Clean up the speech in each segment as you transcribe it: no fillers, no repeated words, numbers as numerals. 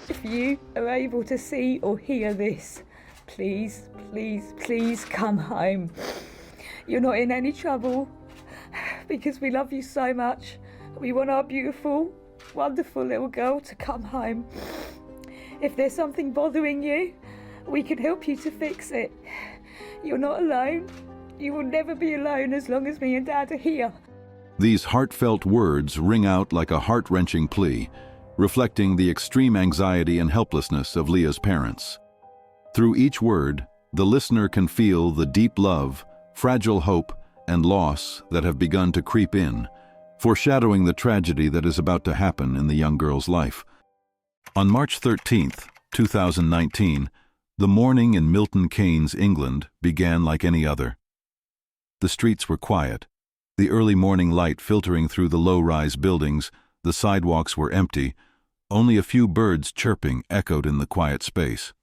If you are able to see or hear this, please, please, please come home. You're not in any trouble, because we love you so much. We want our beautiful, wonderful little girl to come home. If there's something bothering you, we can help you to fix it. You're not alone. You will never be alone as long as me and Dad are here. These heartfelt words ring out like a heart-wrenching plea, reflecting the extreme anxiety and helplessness of Leah's parents. Through each word, the listener can feel the deep love, fragile hope, and loss that have begun to creep in, foreshadowing the tragedy that is about to happen in the young girl's life. On March 13th, 2019, the morning in Milton Keynes, England, began like any other. The streets were quiet, the early morning light filtering through the low-rise buildings. The sidewalks were empty, only a few birds chirping echoed in the quiet space.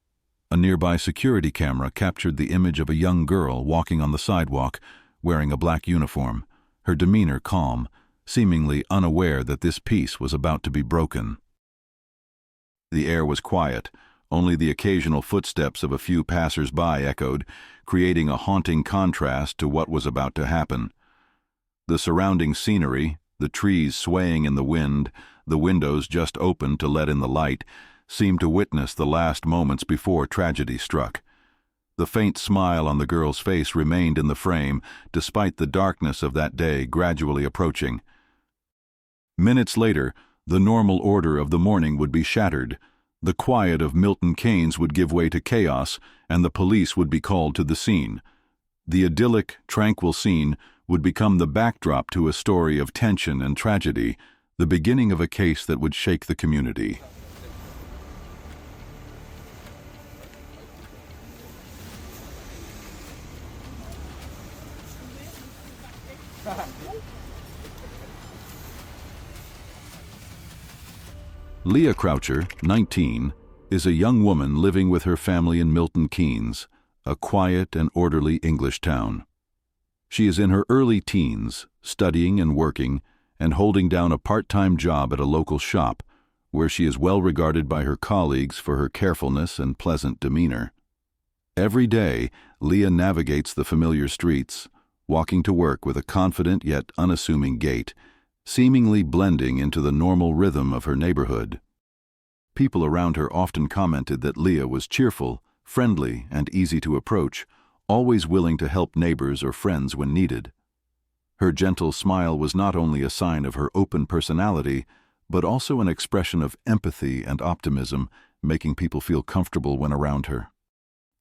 A nearby security camera captured the image of a young girl walking on the sidewalk, wearing a black uniform, her demeanor calm, seemingly unaware that this peace was about to be broken. The air was quiet. Only the occasional footsteps of a few passers-by echoed, creating a haunting contrast to what was about to happen. The surrounding scenery, the trees swaying in the wind, the windows just opened to let in the light, seemed to witness the last moments before tragedy struck. The faint smile on the girl's face remained in the frame, despite the darkness of that day gradually approaching. Minutes later, the normal order of the morning would be shattered. The quiet of Milton Keynes would give way to chaos, and the police would be called to the scene. The idyllic, tranquil scene would become the backdrop to a story of tension and tragedy, the beginning of a case that would shake the community. Leah Croucher, 19, is a young woman living with her family in Milton Keynes, a quiet and orderly English town. She is in her early teens, studying and working, and holding down a part-time job at a local shop, where she is well regarded by her colleagues for her carefulness and pleasant demeanor. Every day, Leah navigates the familiar streets, walking to work with a confident yet unassuming gait, seemingly blending into the normal rhythm of her neighborhood. People around her often commented that Leah was cheerful, friendly, and easy to approach, always willing to help neighbors or friends when needed. Her gentle smile was not only a sign of her open personality, but also an expression of empathy and optimism, making people feel comfortable when around her.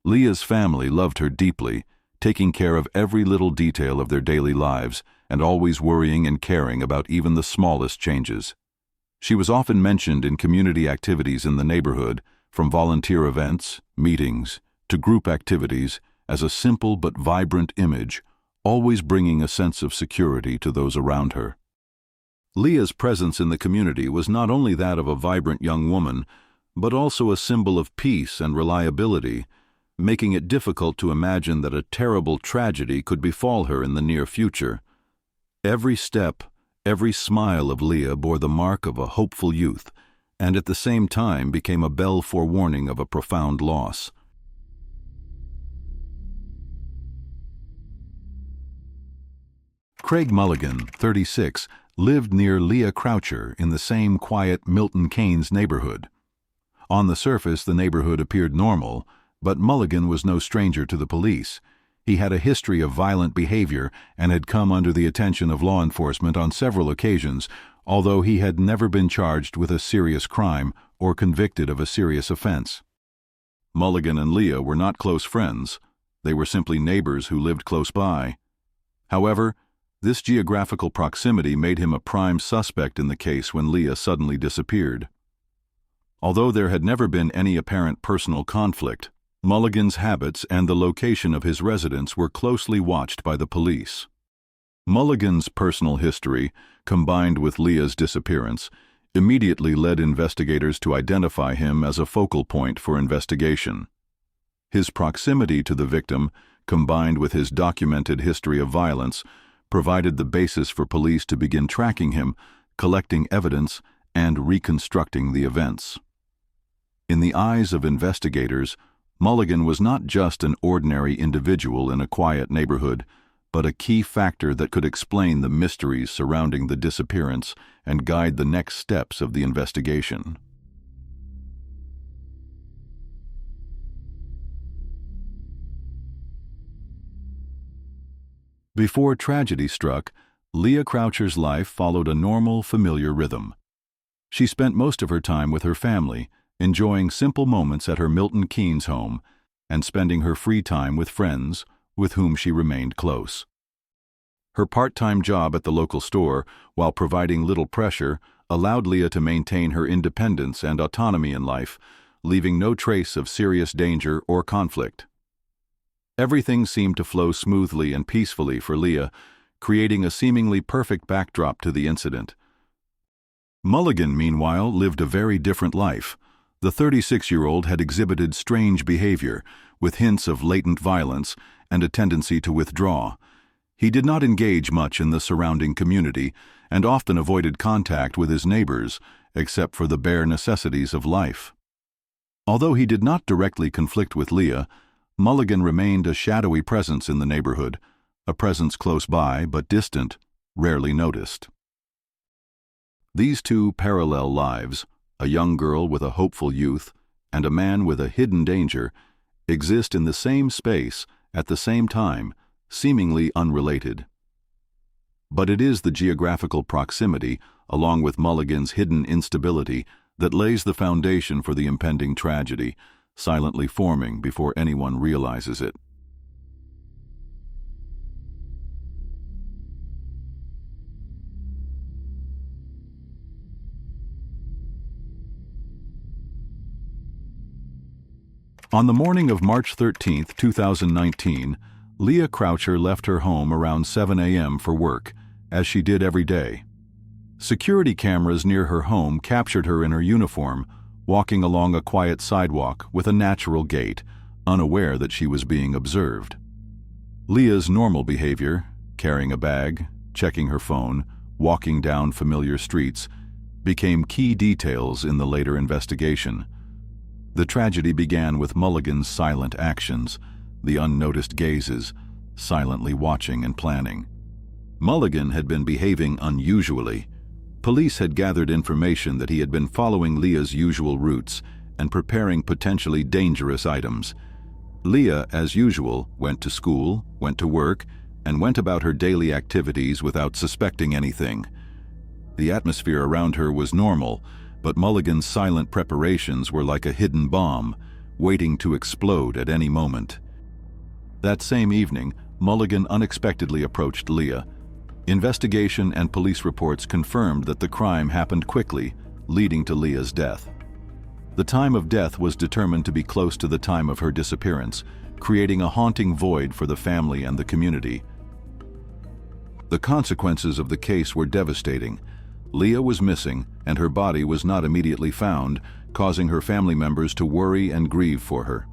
Leah's family loved her deeply, taking care of every little detail of their daily lives, and always worrying and caring about even the smallest changes. She was often mentioned in community activities in the neighborhood, from volunteer events, meetings, to group activities, as a simple but vibrant image, always bringing a sense of security to those around her. Leah's presence in the community was not only that of a vibrant young woman, but also a symbol of peace and reliability, making it difficult to imagine that a terrible tragedy could befall her in the near future. Every step, every smile of Leah bore the mark of a hopeful youth, and at the same time became a bell forewarning of a profound loss. Craig Mulligan, 36, lived near Leah Croucher in the same quiet Milton Keynes neighborhood. On the surface, the neighborhood appeared normal, but Mulligan was no stranger to the police. He had a history of violent behavior and had come under the attention of law enforcement on several occasions, although he had never been charged with a serious crime or convicted of a serious offense. Mulligan and Leah were not close friends. They were simply neighbors who lived close by. However, this geographical proximity made him a prime suspect in the case when Leah suddenly disappeared. Although there had never been any apparent personal conflict, Mulligan's habits and the location of his residence were closely watched by the police. Mulligan's personal history, combined with Leah's disappearance, immediately led investigators to identify him as a focal point for investigation. His proximity to the victim, combined with his documented history of violence, provided the basis for police to begin tracking him, collecting evidence, and reconstructing the events. In the eyes of investigators, Mulligan was not just an ordinary individual in a quiet neighborhood, but a key factor that could explain the mysteries surrounding the disappearance and guide the next steps of the investigation. Before tragedy struck, Leah Croucher's life followed a normal, familiar rhythm. She spent most of her time with her family, enjoying simple moments at her Milton Keynes home and spending her free time with friends with whom she remained close. Her part-time job at the local store, while providing little pressure, allowed Leah to maintain her independence and autonomy in life, leaving no trace of serious danger or conflict. Everything seemed to flow smoothly and peacefully for Leah, creating a seemingly perfect backdrop to the incident. Mulligan, meanwhile, lived a very different life. The 36-year-old had exhibited strange behavior, with hints of latent violence and a tendency to withdraw. He did not engage much in the surrounding community and often avoided contact with his neighbors, except for the bare necessities of life. Although he did not directly conflict with Leah, Mulligan remained a shadowy presence in the neighborhood, a presence close by but distant, rarely noticed. These two parallel lives, a young girl with a hopeful youth and a man with a hidden danger, exist in the same space at the same time, seemingly unrelated. But it is the geographical proximity, along with Mulligan's hidden instability, that lays the foundation for the impending tragedy, silently forming before anyone realizes it. On the morning of March 13, 2019, Leah Croucher left her home around 7 a.m. for work, as she did every day. Security cameras near her home captured her in her uniform, walking along a quiet sidewalk with a natural gait, unaware that she was being observed. Leah's normal behavior, carrying a bag, checking her phone, walking down familiar streets, became key details in the later investigation. The tragedy began with Mulligan's silent actions, the unnoticed gazes, silently watching and planning. Mulligan had been behaving unusually. Police had gathered information that he had been following Leah's usual routes and preparing potentially dangerous items. Leah, as usual, went to school, went to work, and went about her daily activities without suspecting anything. The atmosphere around her was normal, but Mulligan's silent preparations were like a hidden bomb, waiting to explode at any moment. That same evening, Mulligan unexpectedly approached Leah. Investigation and police reports confirmed that the crime happened quickly, leading to Leah's death. The time of death was determined to be close to the time of her disappearance, creating a haunting void for the family and the community. The consequences of the case were devastating. Leah was missing, and her body was not immediately found, causing her family members to worry and grieve for her.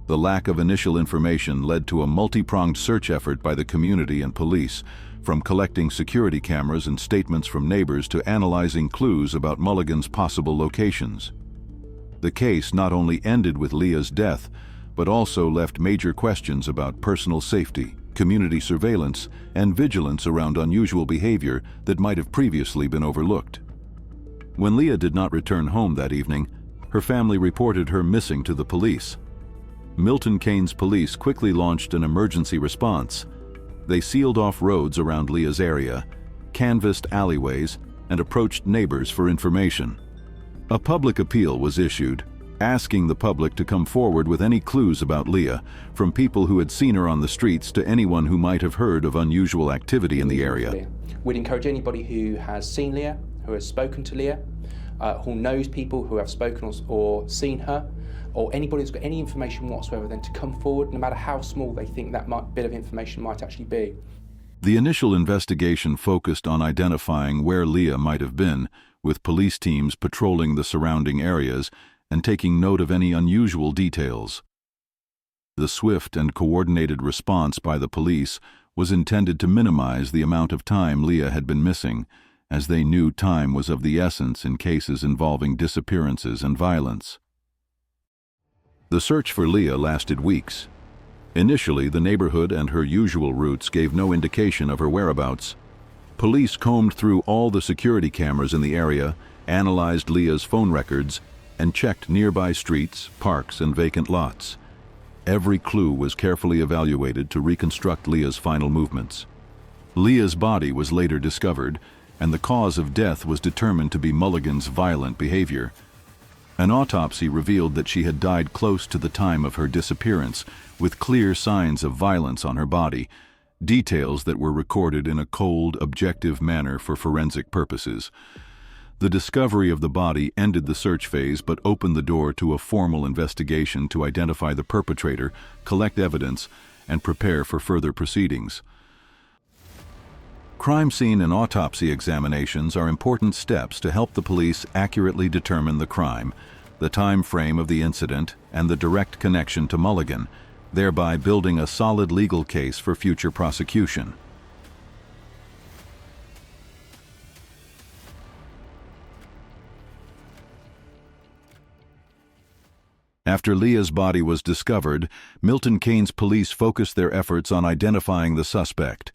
The lack of initial information led to a multi-pronged search effort by the community and police, from collecting security cameras and statements from neighbors to analyzing clues about Mulligan's possible locations. The case not only ended with Leah's death, but also left major questions about personal safety, community surveillance, and vigilance around unusual behavior that might have previously been overlooked. When Leah did not return home that evening, her family reported her missing to the police. Milton Keynes police quickly launched an emergency response. They sealed off roads around Leah's area, canvassed alleyways, and approached neighbors for information. A public appeal was issued, asking the public to come forward with any clues about Leah, from people who had seen her on the streets to anyone who might have heard of unusual activity in the area. We'd encourage anybody who has seen Leah, who has spoken to Leah, who knows people who have spoken or seen her, or anybody who's got any information whatsoever, then to come forward, no matter how small they think that bit of information might actually be. The initial investigation focused on identifying where Leah might have been, with police teams patrolling the surrounding areas and taking note of any unusual details. The swift and coordinated response by the police was intended to minimize the amount of time Leah had been missing, as they knew time was of the essence in cases involving disappearances and violence. The search for Leah lasted weeks. Initially, the neighborhood and her usual routes gave no indication of her whereabouts. Police combed through all the security cameras in the area, analyzed Leah's phone records, and checked nearby streets, parks, and vacant lots. Every clue was carefully evaluated to reconstruct Leah's final movements. Leah's body was later discovered, and the cause of death was determined to be Mulligan's violent behavior. An autopsy revealed that she had died close to the time of her disappearance, with clear signs of violence on her body, details that were recorded in a cold, objective manner for forensic purposes. The discovery of the body ended the search phase but opened the door to a formal investigation to identify the perpetrator, collect evidence, and prepare for further proceedings. Crime scene and autopsy examinations are important steps to help the police accurately determine the crime, the time frame of the incident, and the direct connection to Mulligan, thereby building a solid legal case for future prosecution. After Leah's body was discovered, Milton Keynes police focused their efforts on identifying the suspect.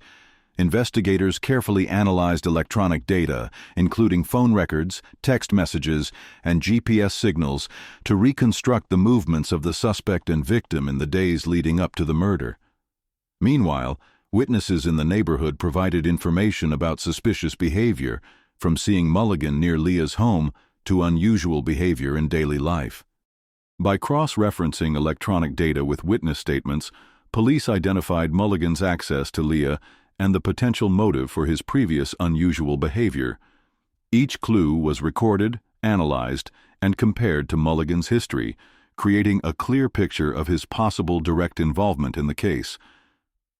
Investigators carefully analyzed electronic data, including phone records, text messages, and GPS signals, to reconstruct the movements of the suspect and victim in the days leading up to the murder. Meanwhile, witnesses in the neighborhood provided information about suspicious behavior, from seeing Mulligan near Leah's home to unusual behavior in daily life. By cross-referencing electronic data with witness statements, police identified Mulligan's access to Leah and the potential motive for his previous unusual behavior. Each clue was recorded, analyzed, and compared to Mulligan's history, creating a clear picture of his possible direct involvement in the case.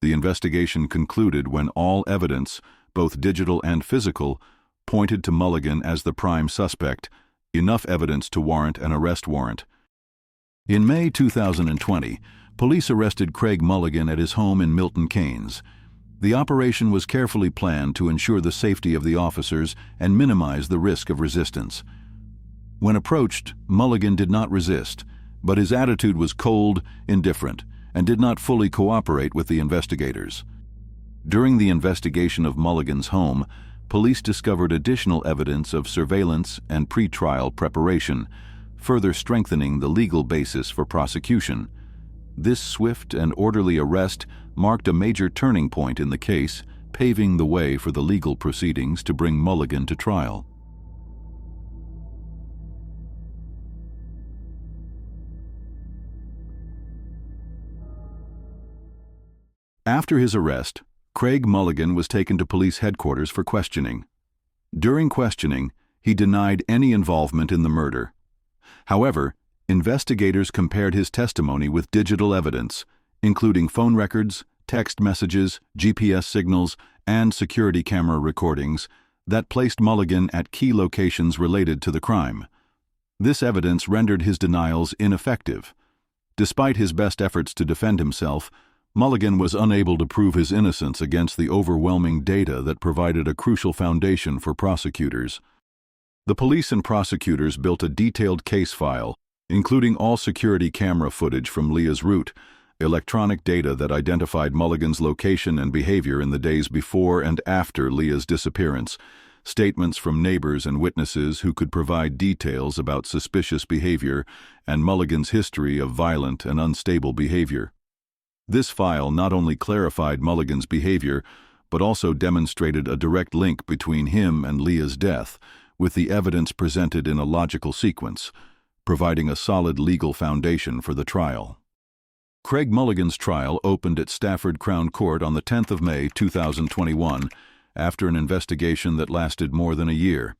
The investigation concluded when all evidence, both digital and physical, pointed to Mulligan as the prime suspect, enough evidence to warrant an arrest warrant. In May 2020, police arrested Craig Mulligan at his home in Milton Keynes. The operation was carefully planned to ensure the safety of the officers and minimize the risk of resistance. When approached, Mulligan did not resist, but his attitude was cold, indifferent, and did not fully cooperate with the investigators. During the investigation of Mulligan's home, police discovered additional evidence of surveillance and pre-trial preparation, further strengthening the legal basis for prosecution. This swift and orderly arrest marked a major turning point in the case, paving the way for the legal proceedings to bring Mulligan to trial. After his arrest, Craig Mulligan was taken to police headquarters for questioning. During questioning, he denied any involvement in the murder. However, investigators compared his testimony with digital evidence, including phone records, text messages, GPS signals, and security camera recordings, that placed Mulligan at key locations related to the crime. This evidence rendered his denials ineffective. Despite his best efforts to defend himself, Mulligan was unable to prove his innocence against the overwhelming data that provided a crucial foundation for prosecutors. The police and prosecutors built a detailed case file, including all security camera footage from Leah's route, electronic data that identified Mulligan's location and behavior in the days before and after Leah's disappearance, statements from neighbors and witnesses who could provide details about suspicious behavior, and Mulligan's history of violent and unstable behavior. This file not only clarified Mulligan's behavior, but also demonstrated a direct link between him and Leah's death, with the evidence presented in a logical sequence, providing a solid legal foundation for the trial. Craig Mulligan's trial opened at Stafford Crown Court on the 10th of May 2021, after an investigation that lasted more than a year.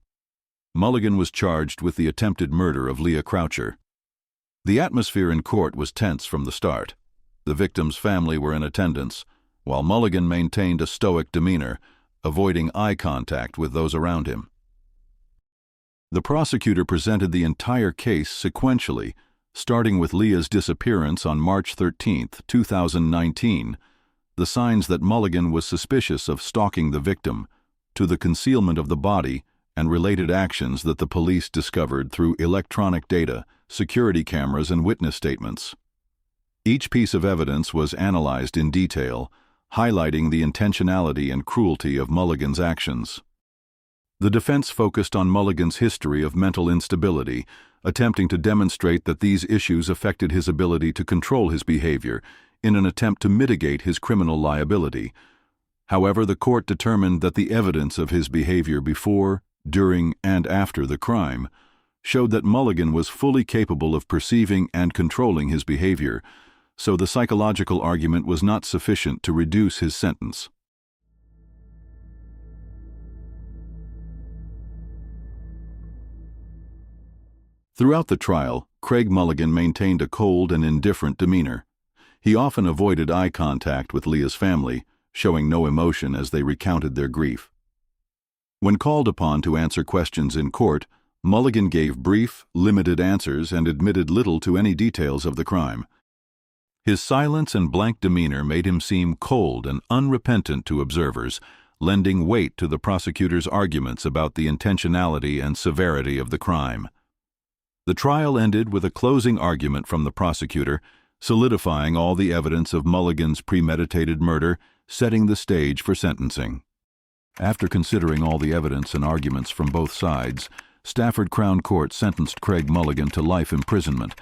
Mulligan was charged with the attempted murder of Leah Croucher. The atmosphere in court was tense from the start. The victim's family were in attendance, while Mulligan maintained a stoic demeanor, avoiding eye contact with those around him. The prosecutor presented the entire case sequentially, starting with Leah's disappearance on March 13, 2019, the signs that Mulligan was suspicious of stalking the victim, to the concealment of the body and related actions that the police discovered through electronic data security cameras, and witness statements. Each piece of evidence was analyzed in detail, highlighting the intentionality and cruelty of Mulligan's actions. The defense focused on Mulligan's history of mental instability, attempting to demonstrate that these issues affected his ability to control his behavior in an attempt to mitigate his criminal liability. However, the court determined that the evidence of his behavior before, during, and after the crime showed that Mulligan was fully capable of perceiving and controlling his behavior, so the psychological argument was not sufficient to reduce his sentence. Throughout the trial, Craig Mulligan maintained a cold and indifferent demeanor. He often avoided eye contact with Leah's family, showing no emotion as they recounted their grief. When called upon to answer questions in court, Mulligan gave brief, limited answers and admitted little to any details of the crime. His silence and blank demeanor made him seem cold and unrepentant to observers, lending weight to the prosecutor's arguments about the intentionality and severity of the crime. The trial ended with a closing argument from the prosecutor, solidifying all the evidence of Mulligan's premeditated murder, setting the stage for sentencing. After considering all the evidence and arguments from both sides, Stafford Crown Court sentenced Craig Mulligan to life imprisonment,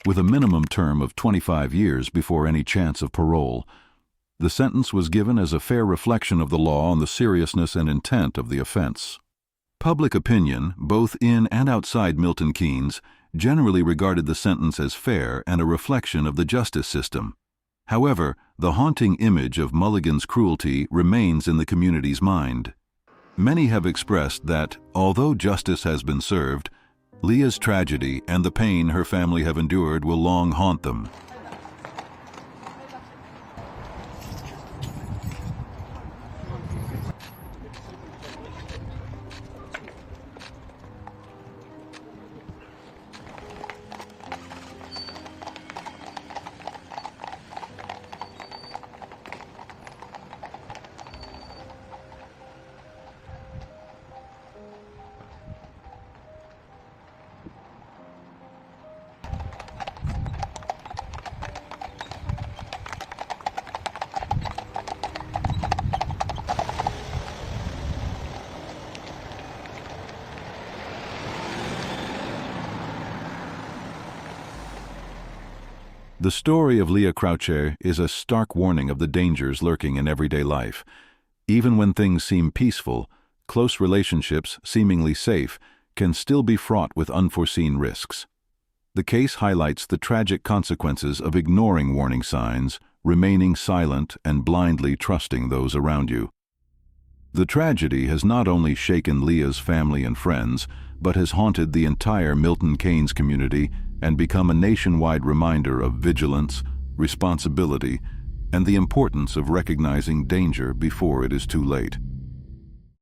with a minimum term of 25 years before any chance of parole. The sentence was given as a fair reflection of the law on the seriousness and intent of the offense. Public opinion, both in and outside Milton Keynes, generally regarded the sentence as fair and a reflection of the justice system. However, the haunting image of Mulligan's cruelty remains in the community's mind. Many have expressed that, although justice has been served, Leah's tragedy and the pain her family have endured will long haunt them. The story of Leah Croucher is a stark warning of the dangers lurking in everyday life. Even when things seem peaceful, close relationships, seemingly safe, can still be fraught with unforeseen risks. The case highlights the tragic consequences of ignoring warning signs, remaining silent, and blindly trusting those around you. The tragedy has not only shaken Leah's family and friends, but has haunted the entire Milton Keynes community and become a nationwide reminder of vigilance, responsibility, and the importance of recognizing danger before it is too late.